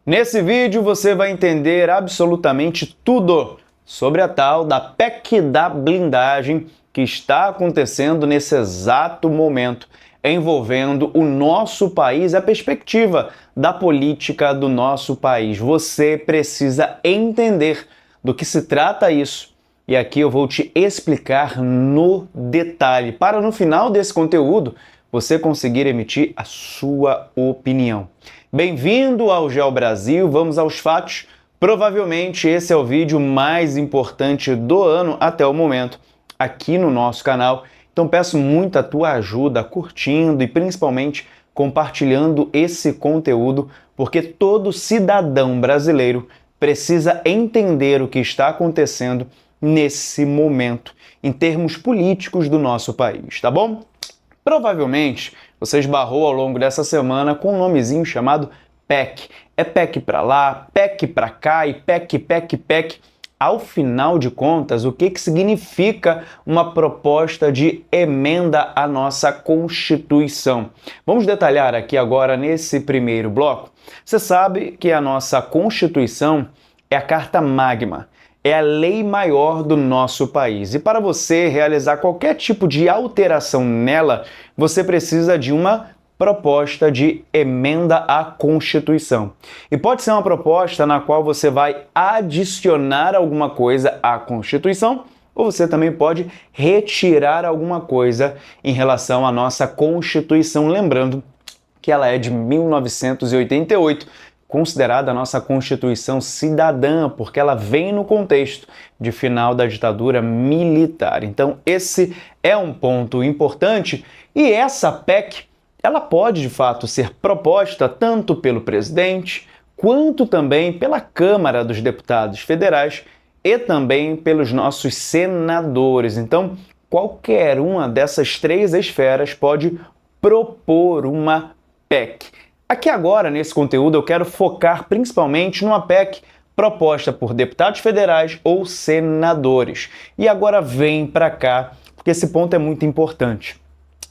Nesse vídeo você vai entender absolutamente tudo sobre a tal da PEC da blindagem que está acontecendo nesse exato momento, envolvendo o nosso país, a perspectiva da política do nosso país. Você precisa entender do que se trata isso e aqui eu vou te explicar no detalhe, para no final desse conteúdo você conseguir emitir a sua opinião. Bem-vindo ao GEO Brasil, vamos aos fatos. Provavelmente esse é o vídeo mais importante do ano até o momento aqui no nosso canal. Então peço muito a tua ajuda curtindo e principalmente compartilhando esse conteúdo, porque todo cidadão brasileiro precisa entender o que está acontecendo nesse momento em termos políticos do nosso país, tá bom? Provavelmente você esbarrou ao longo dessa semana com um nomezinho chamado PEC. É PEC para lá, PEC para cá e PEC. Ao final de contas, o que significa uma proposta de emenda à nossa Constituição? Vamos detalhar aqui agora nesse primeiro bloco. Você sabe que a nossa Constituição é a Carta Magna, é a lei maior do nosso país. E para você realizar qualquer tipo de alteração nela, você precisa de uma proposta de emenda à Constituição. E pode ser uma proposta na qual você vai adicionar alguma coisa à Constituição, ou você também pode retirar alguma coisa em relação à nossa Constituição, lembrando que ela é de 1988, considerada a nossa Constituição cidadã, porque ela vem no contexto de final da ditadura militar. Então, esse é um ponto importante e essa PEC, ela pode, de fato, ser proposta tanto pelo presidente, quanto também pela Câmara dos Deputados Federais e também pelos nossos senadores. Então, qualquer uma dessas três esferas pode propor uma PEC. Aqui agora, nesse conteúdo, eu quero focar principalmente numa PEC proposta por deputados federais ou senadores. E agora vem para cá, porque esse ponto é muito importante.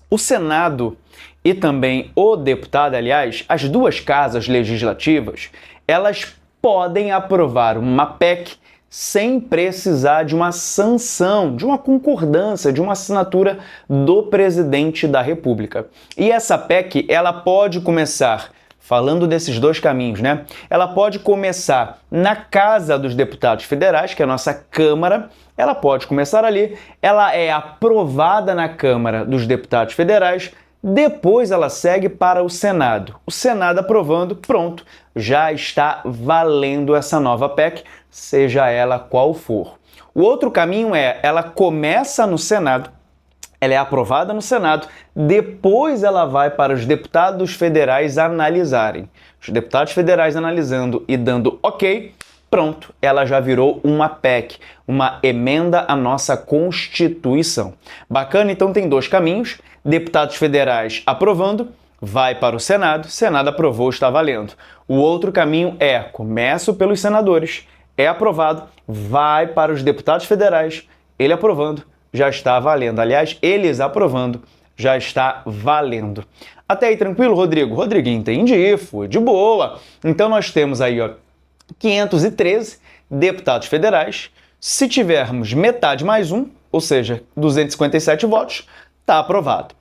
O Senado e também o deputado, aliás, as duas casas legislativas, elas podem aprovar uma PEC sem precisar de uma sanção, de uma concordância, de uma assinatura do presidente da República. E essa PEC, ela pode começar, falando desses dois caminhos, né? Ela pode começar na Casa dos Deputados Federais, que é a nossa Câmara, ela pode começar ali, ela é aprovada na Câmara dos Deputados Federais, depois ela segue para o Senado. O Senado aprovando, pronto, já está valendo essa nova PEC, seja ela qual for. O outro caminho é, ela começa no Senado, ela é aprovada no Senado, depois ela vai para os deputados federais analisarem. Os deputados federais analisando e dando ok, pronto, ela já virou uma PEC, uma emenda à nossa Constituição. Bacana, então tem dois caminhos, deputados federais aprovando, vai para o Senado, Senado aprovou, está valendo. O outro caminho é, começa pelos senadores, é aprovado, vai para os deputados federais, ele aprovando, já está valendo. Aliás, eles aprovando, já está valendo. Até aí tranquilo, Rodrigo? Rodriguinho, entendi, foi de boa. Então nós temos aí, ó, 513 deputados federais. Se tivermos metade mais um, ou seja, 257 votos, está aprovado.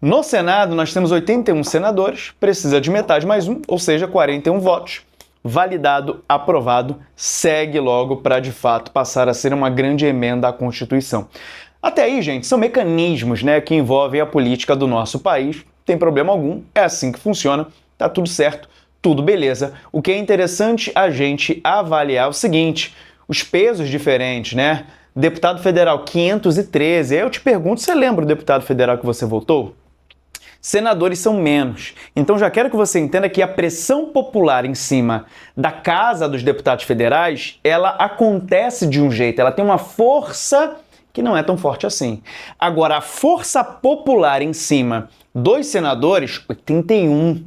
No Senado, nós temos 81 senadores, precisa de metade mais um, ou seja, 41 votos. Validado, aprovado, segue logo para, de fato, passar a ser uma grande emenda à Constituição. Até aí, gente, são mecanismos, né, que envolvem a política do nosso país. Não tem problema algum, é assim que funciona, tá tudo certo, tudo beleza. O que é interessante a gente avaliar é o seguinte, os pesos diferentes, né? Deputado federal 513, aí eu te pergunto, você lembra o deputado federal que você votou? Senadores são menos. Então já quero que você entenda que a pressão popular em cima da Casa dos Deputados Federais, ela acontece de um jeito, ela tem uma força que não é tão forte assim. Agora, a força popular em cima dos senadores, 81.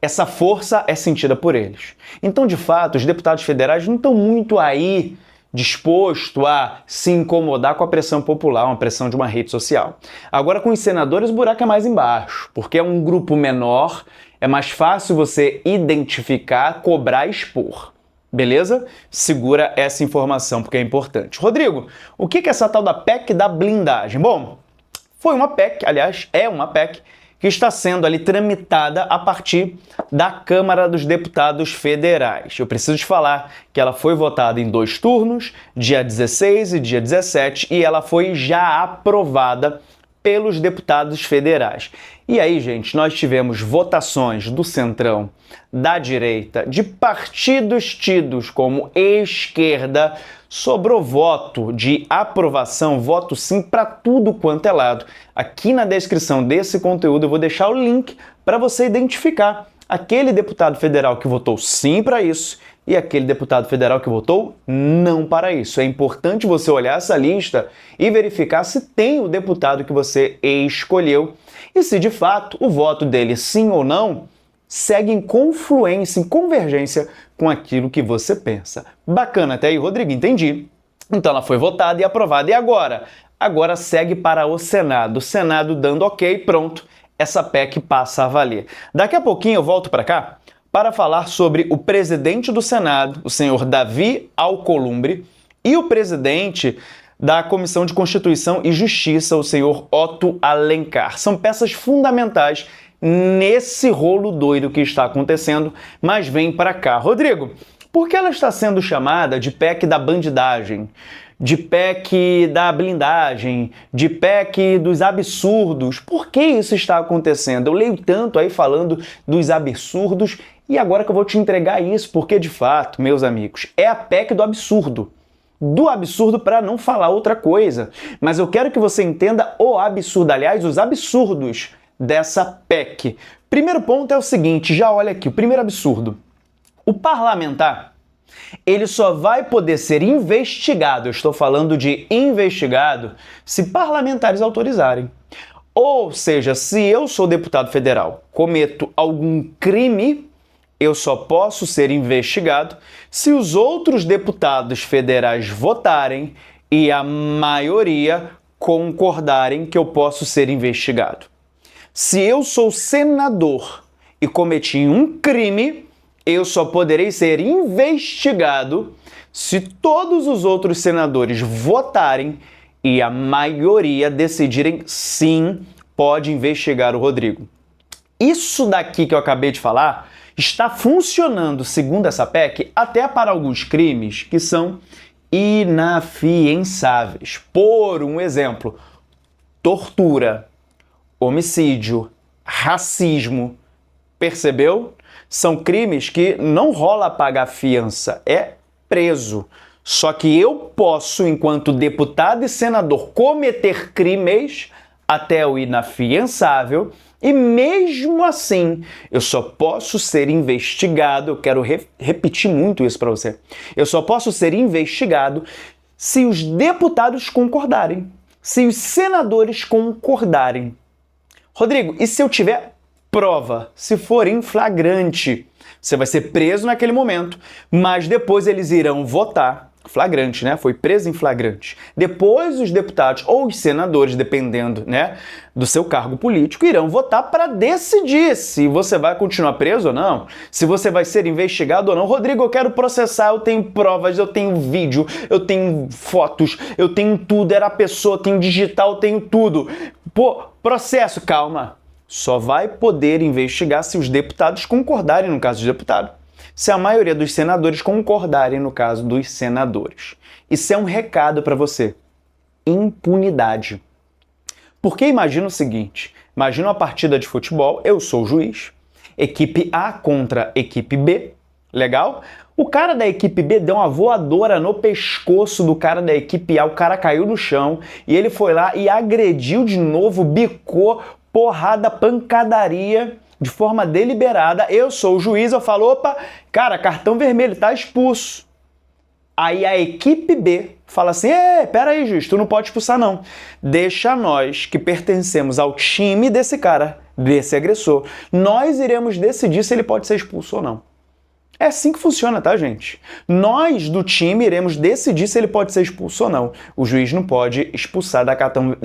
Essa força é sentida por eles. Então, de fato, os deputados federais não estão muito aí disposto a se incomodar com a pressão popular, uma pressão de uma rede social. Agora, com os senadores, o buraco é mais embaixo, porque é um grupo menor, é mais fácil você identificar, cobrar e expor. Beleza? Segura essa informação porque é importante. Rodrigo, o que é essa tal da PEC da blindagem? Bom, foi uma PEC, aliás, é uma PEC, que está sendo ali tramitada a partir da Câmara dos Deputados Federais. Eu preciso te falar que ela foi votada em 2 turnos, dia 16 e dia 17, e ela foi já aprovada pelos deputados federais. E aí, gente, nós tivemos votações do centrão, da direita, de partidos tidos como esquerda, sobrou voto de aprovação, voto sim para tudo quanto é lado. Aqui na descrição desse conteúdo eu vou deixar o link para você identificar aquele deputado federal que votou sim para isso e aquele deputado federal que votou não para isso. É importante você olhar essa lista e verificar se tem o deputado que você escolheu e se de fato o voto dele sim ou não segue em confluência, em convergência com aquilo que você pensa. Bacana até aí, Rodrigo, entendi. Então ela foi votada e aprovada. E agora? Agora segue para o Senado. O Senado dando ok, pronto, essa PEC passa a valer. Daqui a pouquinho eu volto para cá para falar sobre o presidente do Senado, o senhor Davi Alcolumbre, e o presidente da Comissão de Constituição e Justiça, o senhor Otto Alencar. São peças fundamentais nesse rolo doido que está acontecendo, mas vem para cá. Rodrigo, por que ela está sendo chamada de PEC da bandidagem, de PEC da blindagem, de PEC dos absurdos? Por que isso está acontecendo? Eu leio tanto aí falando dos absurdos e agora que eu vou te entregar isso, porque de fato, meus amigos, é a PEC do absurdo. Do absurdo para não falar outra coisa. Mas eu quero que você entenda o absurdo, aliás, os absurdos dessa PEC. Primeiro ponto é o seguinte, já olha aqui, o primeiro absurdo. O parlamentar, ele só vai poder ser investigado, eu estou falando de investigado, se parlamentares autorizarem. Ou seja, se eu sou deputado federal, cometo algum crime, eu só posso ser investigado se os outros deputados federais votarem e a maioria concordarem que eu posso ser investigado. Se eu sou senador e cometi um crime, eu só poderei ser investigado se todos os outros senadores votarem e a maioria decidirem sim, pode investigar o Rodrigo. Isso daqui que eu acabei de falar está funcionando, segundo essa PEC, até para alguns crimes que são inafiançáveis. Por um exemplo, tortura, homicídio, racismo, percebeu? São crimes que não rola pagar fiança, é preso. Só que eu posso, enquanto deputado e senador, cometer crimes até o inafiançável e mesmo assim eu só posso ser investigado, eu quero repetir muito isso para você, eu só posso ser investigado se os deputados concordarem, se os senadores concordarem. Rodrigo, e se eu tiver prova, se for em flagrante? Você vai ser preso naquele momento, mas depois eles irão votar. Flagrante, né? Foi preso em flagrante. Depois os deputados ou os senadores, dependendo, né, do seu cargo político, irão votar para decidir se você vai continuar preso ou não, se você vai ser investigado ou não. Rodrigo, eu quero processar, eu tenho provas, eu tenho vídeo, eu tenho fotos, eu tenho tudo, era a pessoa, tenho digital, eu tenho tudo. Pô, processo, calma. Só vai poder investigar se os deputados concordarem no caso do deputado. Se a maioria dos senadores concordarem no caso dos senadores. Isso é um recado para você. Impunidade. Porque imagina o seguinte, imagina uma partida de futebol, eu sou o juiz, equipe A contra equipe B, legal? O cara da equipe B deu uma voadora no pescoço do cara da equipe A, o cara caiu no chão e ele foi lá e agrediu de novo, bicou, porrada, pancadaria, de forma deliberada. Eu sou o juiz, eu falo, opa, cara, cartão vermelho, tá expulso. Aí a equipe B fala assim, pera aí, juiz, tu não pode expulsar não. Deixa nós, que pertencemos ao time desse cara, desse agressor, nós iremos decidir se ele pode ser expulso ou não. É assim que funciona, tá, gente? Nós, do time, iremos decidir se ele pode ser expulso ou não. O juiz não pode expulsar da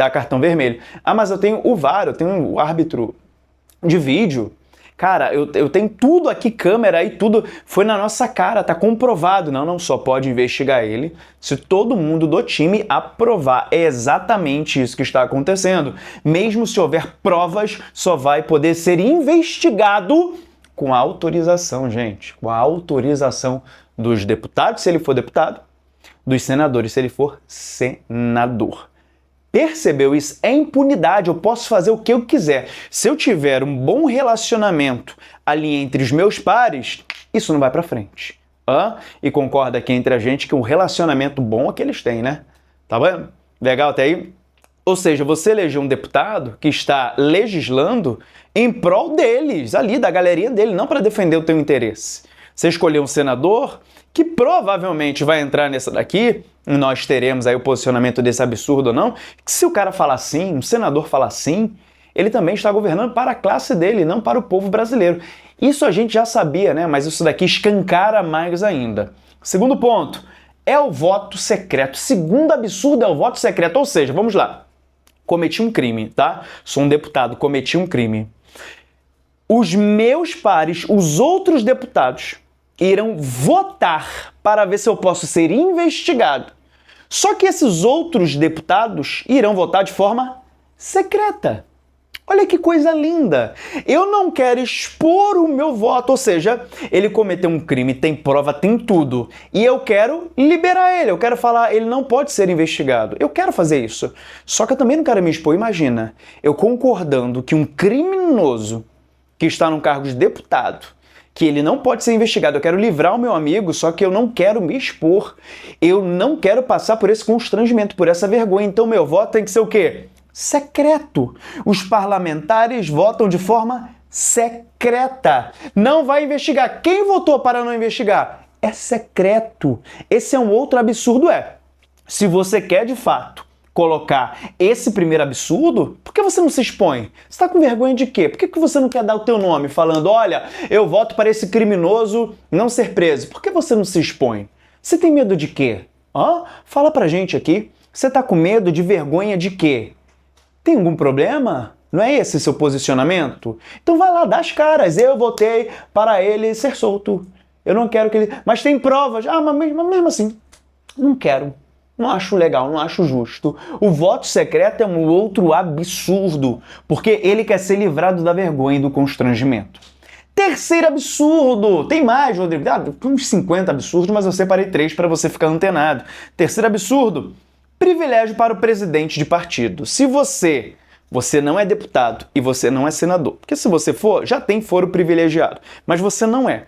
cartão vermelho. Ah, mas eu tenho o VAR, eu tenho o árbitro de vídeo. Cara, eu tenho tudo aqui, câmera e tudo. Foi na nossa cara, tá comprovado. Não só pode investigar ele se todo mundo do time aprovar. É exatamente isso que está acontecendo. Mesmo se houver provas, só vai poder ser investigado com a autorização, gente. Com a autorização dos deputados, se ele for deputado, dos senadores, se ele for senador. Percebeu isso? É impunidade, eu posso fazer o que eu quiser. Se eu tiver um bom relacionamento ali entre os meus pares, isso não vai pra frente. E concorda aqui entre a gente que um relacionamento bom é que eles têm, né? Tá vendo? Legal até aí? Ou seja, você elegeu um deputado que está legislando em prol deles, ali, da galerinha dele, não para defender o teu interesse. Você escolheu um senador que provavelmente vai entrar nessa daqui, e nós teremos aí o posicionamento desse absurdo ou não, que se o cara falar assim, um senador falar assim, ele também está governando para a classe dele, não para o povo brasileiro. Isso a gente já sabia, né? Mas isso daqui escancara mais ainda. Segundo ponto, é o voto secreto. Segundo absurdo é o voto secreto, ou seja, vamos lá. Cometi um crime, tá? Sou um deputado, cometi um crime. Os meus pares, os outros deputados, irão votar para ver se eu posso ser investigado. Só que esses outros deputados irão votar de forma secreta. Olha que coisa linda! Eu não quero expor o meu voto, ou seja, ele cometeu um crime, tem prova, tem tudo, e eu quero liberar ele, eu quero falar, ele não pode ser investigado. Eu quero fazer isso. Só que eu também não quero me expor. Imagina, eu concordando que um criminoso que está no cargo de deputado, que ele não pode ser investigado, eu quero livrar o meu amigo, só que eu não quero me expor. Eu não quero passar por esse constrangimento, por essa vergonha. Então meu voto tem que ser o quê? Secreto. Os parlamentares votam de forma secreta. Não vai investigar. Quem votou para não investigar? É secreto. Esse é um outro absurdo, se você quer de fato colocar esse primeiro absurdo, por que você não se expõe? Você está com vergonha de quê? Por que você não quer dar o teu nome falando, olha, eu voto para esse criminoso não ser preso? Por que você não se expõe? Você tem medo de quê? Fala pra gente aqui. Você está com medo de vergonha de quê? Tem algum problema? Não é esse seu posicionamento? Então vai lá, dá as caras. Eu votei para ele ser solto. Eu não quero que ele... Mas tem provas. Mas mesmo assim, não quero. Não acho legal, não acho justo. O voto secreto é um outro absurdo, porque ele quer ser livrado da vergonha e do constrangimento. Terceiro absurdo! Tem mais, Rodrigo. Uns 50 absurdos, mas eu separei 3 para você ficar antenado. Terceiro absurdo. Privilégio para o presidente de partido. Se você não é deputado e você não é senador, porque se você for, já tem foro privilegiado, mas você não é.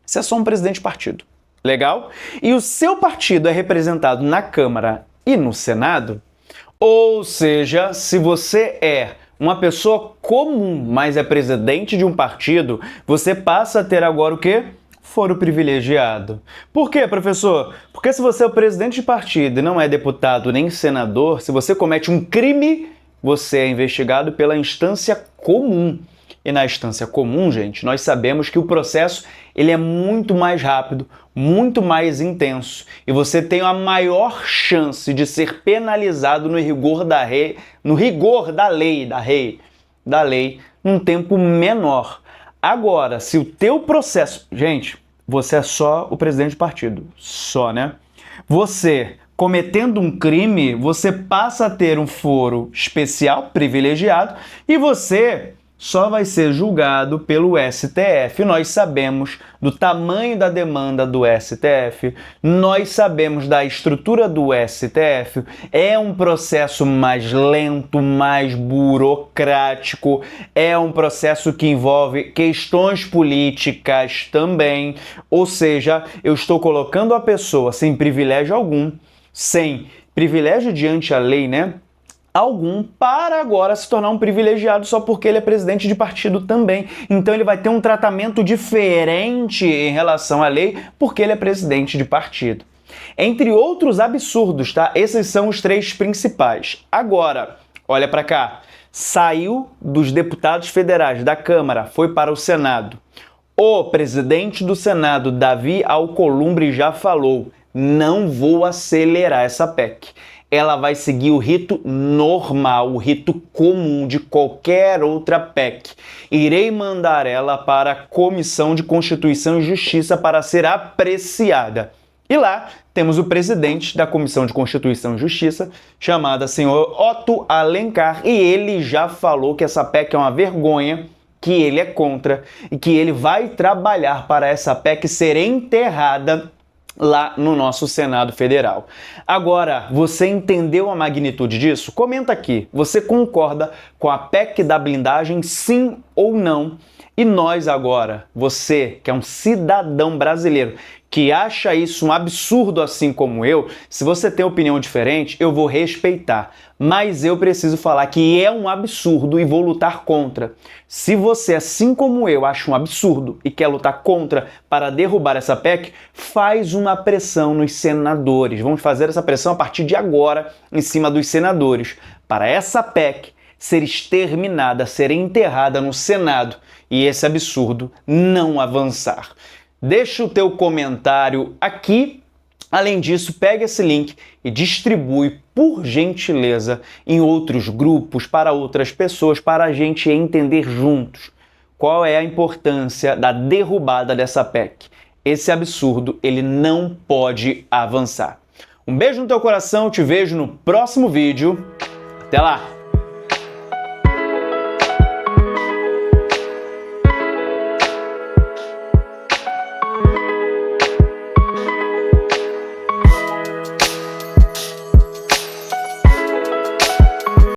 Você é só um presidente de partido. Legal? E o seu partido é representado na Câmara e no Senado, ou seja, se você é uma pessoa comum, mas é presidente de um partido, você passa a ter agora o quê? Foro privilegiado. Por quê, professor? Porque se você é o presidente de partido e não é deputado nem senador, se você comete um crime, você é investigado pela instância comum. E na instância comum, gente, nós sabemos que o processo ele é muito mais rápido, muito mais intenso, e você tem a maior chance de ser penalizado no rigor da lei, num tempo menor. Agora, se o teu processo... Gente, você é só o presidente do partido. Só, né? Você, cometendo um crime, você passa a ter um foro especial, privilegiado, e você só vai ser julgado pelo STF. Nós sabemos do tamanho da demanda do STF, nós sabemos da estrutura do STF, é um processo mais lento, mais burocrático, é um processo que envolve questões políticas também, ou seja, eu estou colocando a pessoa sem privilégio algum, sem privilégio diante a lei, né? Algum, para agora se tornar um privilegiado só porque ele é presidente de partido também. Então ele vai ter um tratamento diferente em relação à lei porque ele é presidente de partido. Entre outros absurdos, tá? Esses são os 3 principais. Agora, olha para cá. Saiu dos deputados federais da Câmara, foi para o Senado. O presidente do Senado, Davi Alcolumbre, já falou: não vou acelerar essa PEC. Ela vai seguir o rito normal, o rito comum de qualquer outra PEC. Irei mandar ela para a Comissão de Constituição e Justiça para ser apreciada. E lá temos o presidente da Comissão de Constituição e Justiça, chamado senhor Otto Alencar, e ele já falou que essa PEC é uma vergonha, que ele é contra e que ele vai trabalhar para essa PEC ser enterrada lá no nosso Senado Federal. Agora, você entendeu a magnitude disso? Comenta aqui. Você concorda com a PEC da blindagem, sim ou não? E nós agora, você que é um cidadão brasileiro, que acha isso um absurdo assim como eu, se você tem opinião diferente, eu vou respeitar. Mas eu preciso falar que é um absurdo e vou lutar contra. Se você, assim como eu, acha um absurdo e quer lutar contra para derrubar essa PEC, faz uma pressão nos senadores. Vamos fazer essa pressão a partir de agora em cima dos senadores, para essa PEC ser exterminada, ser enterrada no Senado e esse absurdo não avançar. Deixa o teu comentário aqui. Além disso, pega esse link e distribui, por gentileza, em outros grupos, para outras pessoas, para a gente entender juntos qual é a importância da derrubada dessa PEC. Esse absurdo, ele não pode avançar. Um beijo no teu coração, te vejo no próximo vídeo. Até lá!